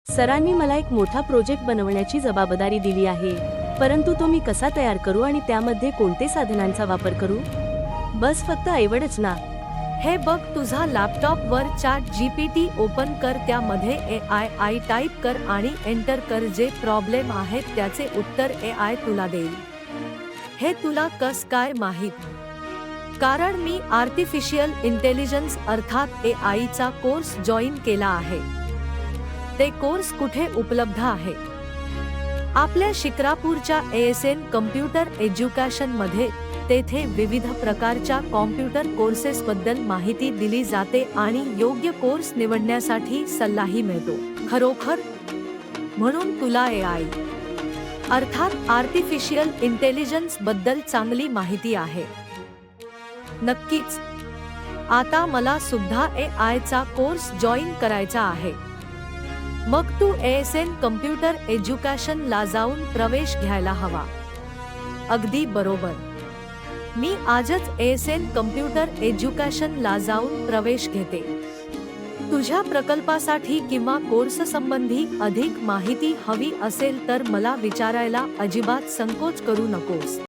सरांनी मला एक मोठा प्रोजेक्ट बनवण्याची जबाबदारी दिली आहे, परंतु तो मी कसा तयार करू आणि त्यामध्ये कोणते साधनांचा वापर करू? बस फक्त एवढंच ना? हे बघ, तुझा लॅपटॉप वर चॅट जीपीटी ओपन कर, त्यामध्ये AI टाईप कर आणि एंटर कर. जे प्रॉब्लेम आहेत त्याचे उत्तर AI तुला देईल. हे तुला कस काय माहित? कारण मी आर्टिफिशियल इंटेलिजन्स अर्थात AI चा कोर्स जॉईन केला आहे. ते कोर्स कुठे उपलब्ध आहे? आपल्या शिक्रापूरच्या ASN कम्प्युटर एज्युकेशन मध्ये. तेथे विविध प्रकारच्या कॉम्प्युटर कोर्सेस बद्दल माहिती दिली जाते आणि योग्य कोर्स निवडण्यासाठी सल्लाही मिळतो. खरोखर? म्हणून तुला AI अर्थात आर्टिफिशियल इंटेलिजन्स बद्दल चांगली माहिती आहे. नक्कीच. आता मला सुद्धा AI चा कोर्स जॉईन करायचा आहे. मग तू ASN कम्प्युटर एज्युकेशन ला जाऊन प्रवेश घ्यायला हवा. अगदी बरोबर. मी आजच ASN कम्प्युटर एज्युकेशन ला जाऊन प्रवेश घेते. तुझ्या प्रकल्पासाठी किंवा कोर्स संबंधी अधिक माहिती हवी असेल तर मला विचारायला अजिबात संकोच करू नकोस.